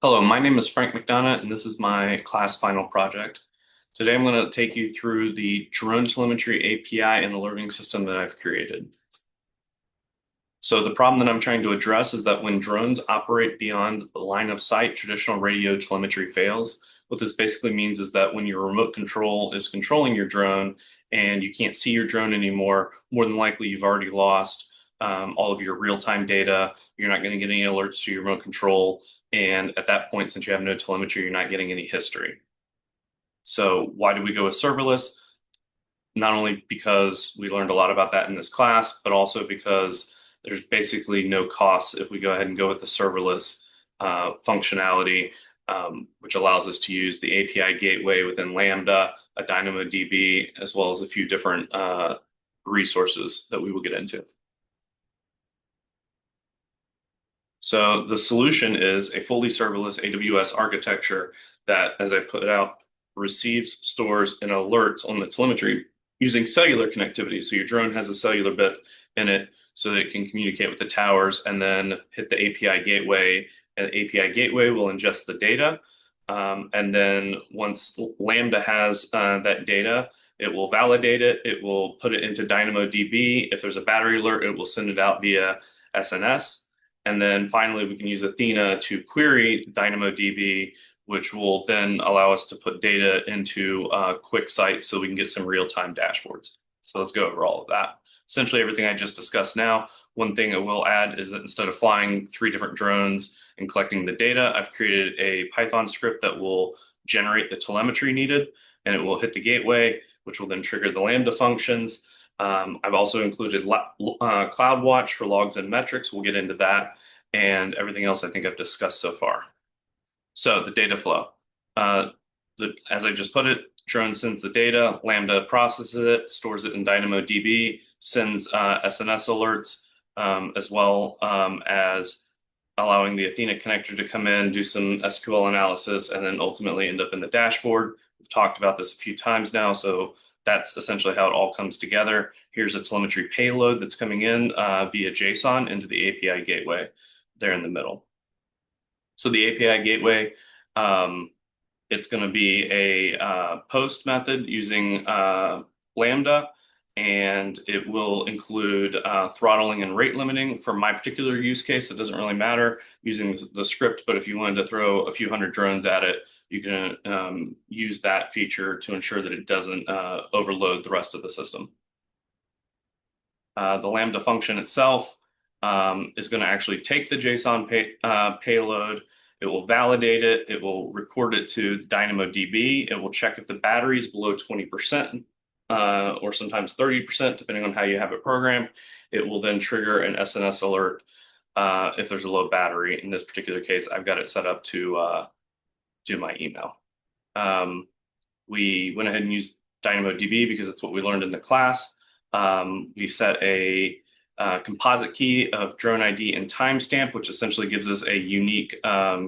Hello, my name is Frank McDonough, and this is my class final project. Today I'm going to take you through the drone telemetry API and alerting system that I've created. So the problem that I'm trying to address is that when drones operate beyond the line of sight, traditional radio telemetry fails. What this basically means is that when your remote control is controlling your drone and you can't see your drone anymore, more than likely you've already lost all of your real-time data. You're not going to get any alerts to your remote control. And at that point, since you have no telemetry, you're not getting any history. So why do we go with serverless? Not only because we learned a lot about that in this class, but also because there's basically no costs if we go ahead and go with the serverless functionality, which allows us to use the API gateway within Lambda, a DynamoDB, as well as a few different resources that we will get into. So the solution is a fully serverless AWS architecture that, as I put out, receives, stores, and alerts on the telemetry using cellular connectivity. So your drone has a cellular bit in it so that it can communicate with the towers and then hit the API gateway. And the API gateway will ingest the data. And then once Lambda has that data, it will validate it. It will put it into DynamoDB. If there's a battery alert, it will send it out via SNS. And then finally, we can use Athena to query DynamoDB, which will then allow us to put data into QuickSight so we can get some real-time dashboards. So let's go over all of that. Essentially, everything I just discussed now. One thing I will add is that instead of flying 3 different drones and collecting the data, I've created a Python script that will generate the telemetry needed, and it will hit the gateway, which will then trigger the Lambda functions. I've also included CloudWatch for logs and metrics. We'll get into that and everything else I think I've discussed so far. So the data flow. As I just put it, drone sends the data, Lambda processes it, stores it in DynamoDB, sends SNS alerts, as well as allowing the Athena connector to come in, do some SQL analysis, and then ultimately end up in the dashboard. We've talked about this a few times now, so that's essentially how it all comes together. Here's a telemetry payload that's coming in via JSON into the API gateway there in the middle. So the API gateway, it's going to be a post method using Lambda, and it will include throttling and rate limiting. For my particular use case, it doesn't really matter using the script, but if you wanted to throw a few hundred drones at it, you can use that feature to ensure that it doesn't overload the rest of the system. The Lambda function itself is going to actually take the JSON payload. It will validate it. It will record it to DynamoDB. It will check if the battery is below 20%. Or sometimes 30%, depending on how you have it programmed. It will then trigger an SNS alert if there's a low battery. In this particular case, I've got it set up to do my email. We went ahead and used DynamoDB because it's what we learned in the class. We set a composite key of drone ID and timestamp, which essentially gives us a unique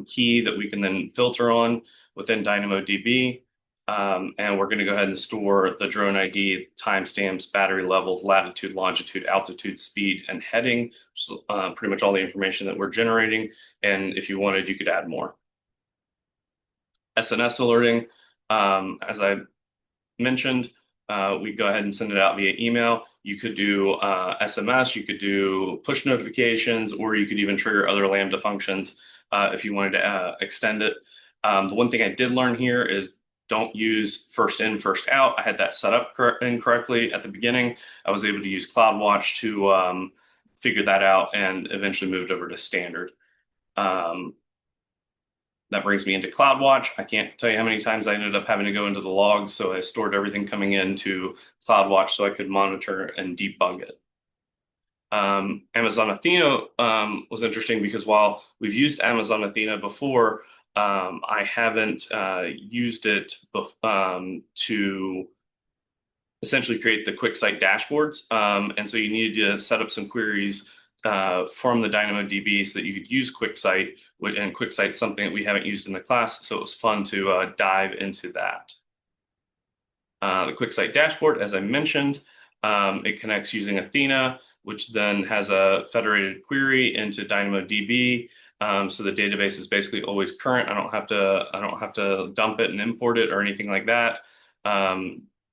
key that we can then filter on within DynamoDB. And we're going to go ahead and store the drone ID, timestamps, battery levels, latitude, longitude, altitude, speed, and heading, which is pretty much all the information that we're generating. And if you wanted, you could add more. SNS alerting, as I mentioned, we go ahead and send it out via email. You could do SMS, you could do push notifications, or you could even trigger other Lambda functions if you wanted to extend it. The one thing I did learn here is don't use first in, first out. I had that set up incorrectly at the beginning. I was able to use CloudWatch to figure that out and eventually moved over to standard. That brings me into CloudWatch. I can't tell you how many times I ended up having to go into the logs, so I stored everything coming into CloudWatch so I could monitor and debug it. Amazon Athena was interesting because while we've used Amazon Athena before, I haven't used it to essentially create the QuickSight dashboards. And so you needed to set up some queries from the DynamoDB so that you could use QuickSight. And QuickSight's something that we haven't used in the class, so it was fun to dive into that. The QuickSight dashboard, as I mentioned, it connects using Athena, which then has a federated query into DynamoDB. So the database is basically always current. I don't have to dump it and import it or anything like that.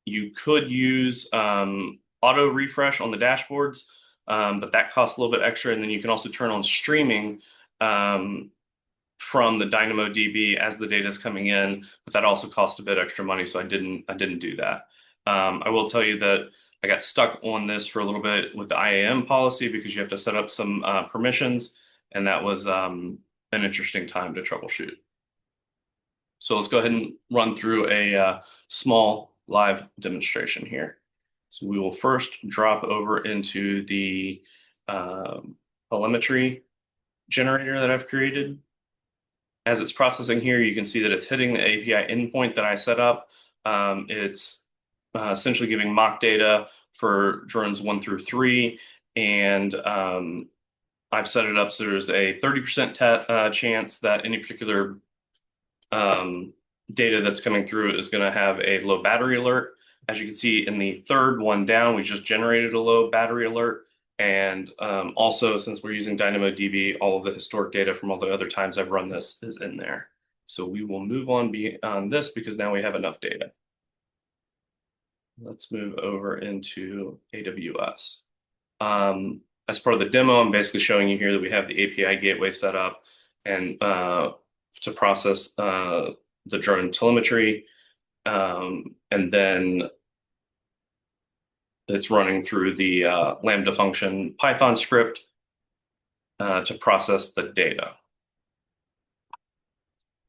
You could use auto refresh on the dashboards, but that costs a little bit extra. And then you can also turn on streaming from the DynamoDB as the data is coming in, but that also cost a bit extra money, so I didn't do that. I will tell you that I got stuck on this for a little bit with the IAM policy because you have to set up some permissions, and that was an interesting time to troubleshoot. So let's go ahead and run through a small live demonstration here. So we will first drop over into the telemetry generator that I've created. As it's processing here, you can see that it's hitting the API endpoint that I set up. It's essentially giving mock data for drones 1 through 3, and I've set it up so there's a 30% chance that any particular data that's coming through is going to have a low battery alert. As you can see in the third one down, we just generated a low battery alert. And also, since we're using DynamoDB, all of the historic data from all the other times I've run this is in there. So we will move on beyond this because now we have enough data. Let's move over into AWS. As part of the demo, I'm basically showing you here that we have the API gateway set up and to process the drone telemetry. And then it's running through the Lambda function Python script to process the data.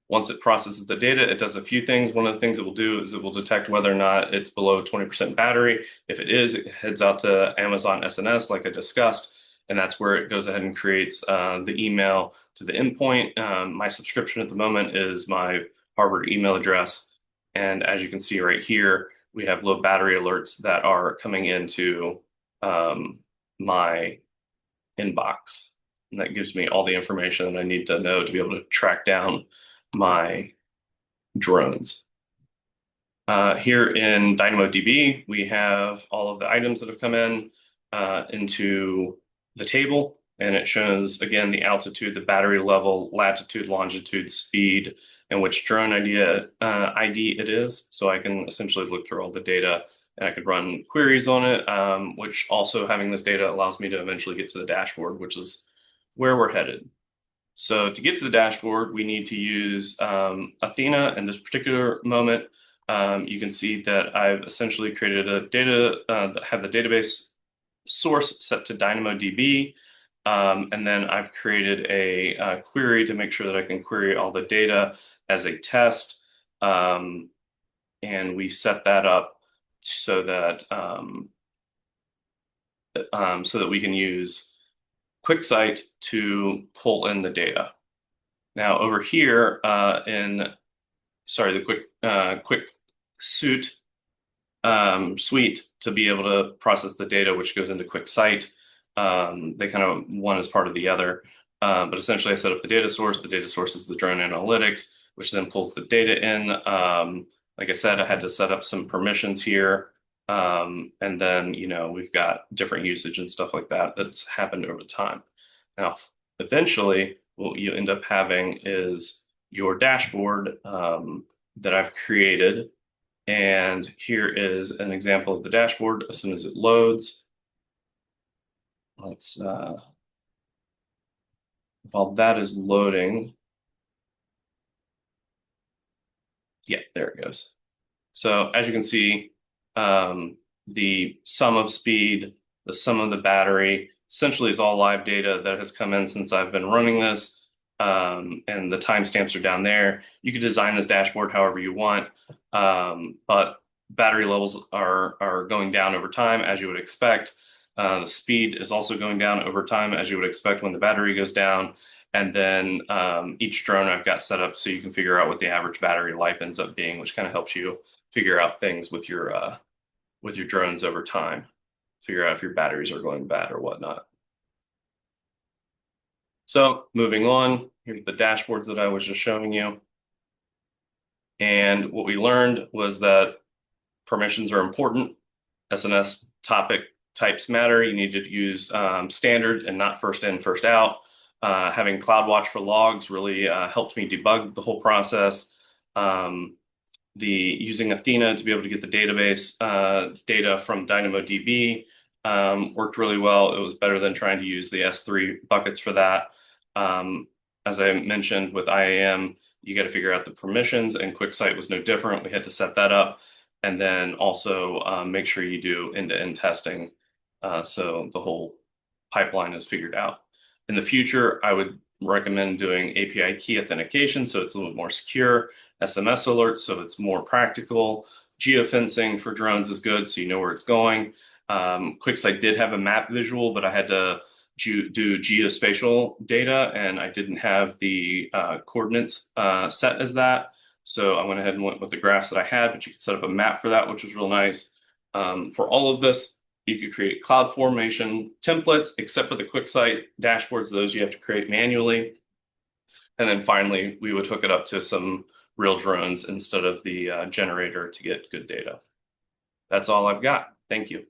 Once it processes the data, it does a few things. One of the things it will do is it will detect whether or not it's below 20% battery. If it is, it heads out to Amazon SNS, like I discussed, and that's where it goes ahead and creates the email to the endpoint. My subscription at the moment is my Harvard email address. And as you can see right here, we have low battery alerts that are coming into my inbox. And that gives me all the information that I need to know to be able to track down my drones. Here in DynamoDB, we have all of the items that have come in into the table, and it shows, again, the altitude, the battery level, latitude, longitude, speed, and which drone ID it is. So I can essentially look through all the data and I could run queries on it, which also having this data allows me to eventually get to the dashboard, which is where we're headed. So to get to the dashboard, we need to use Athena. In this particular moment, you can see that I've essentially created a data that have the database source set to DynamoDB. And then I've created a query to make sure that I can query all the data as a test. And we set that up so that we can use QuickSight to pull in the data. Now over here the Quick Suite to be able to process the data, which goes into QuickSight. They kind of one is part of the other, but essentially I set up the data source. The data source is the drone analytics, which then pulls the data in. Like I said, I had to set up some permissions here. And then, we've got different usage and stuff like that that's happened over time. Now, eventually, what you end up having is your dashboard that I've created. And here is an example of the dashboard as soon as it loads. Let's, while that is loading, yeah, there it goes. So as you can see, the sum of speed, the sum of the battery, essentially is all live data that has come in since I've been running this. And the timestamps are down there. You can design this dashboard however you want, but battery levels are going down over time, as you would expect. The speed is also going down over time, as you would expect when the battery goes down. And then each drone I've got set up so you can figure out what the average battery life ends up being, which kind of helps you figure out things with your drones over time. Figure out if your batteries are going bad or whatnot. So moving on, here's the dashboards that I was just showing you. And what we learned was that permissions are important. SNS topic types matter. You need to use standard and not first in, first out. Having CloudWatch for logs really helped me debug the whole process. Um, the using Athena to be able to get the database data from DynamoDB worked really well. It was better than trying to use the S3 buckets for that. Um, as I mentioned with IAM, you got to figure out the permissions, and QuickSight was no different. We had to set that up, and then also make sure you do end-to-end testing so the whole pipeline is figured out. In the future, I would recommend doing API key authentication so it's a little more secure, SMS alerts so it's more practical. Geofencing for drones is good so you know where it's going. QuickSight did have a map visual, but I had to do geospatial data and I didn't have the coordinates set as that. So I went ahead and went with the graphs that I had, but you could set up a map for that, which was real nice. For all of this, you could create CloudFormation templates, except for the QuickSight dashboards. Those you have to create manually. And then finally, we would hook it up to some real drones instead of the generator to get good data. That's all I've got. Thank you.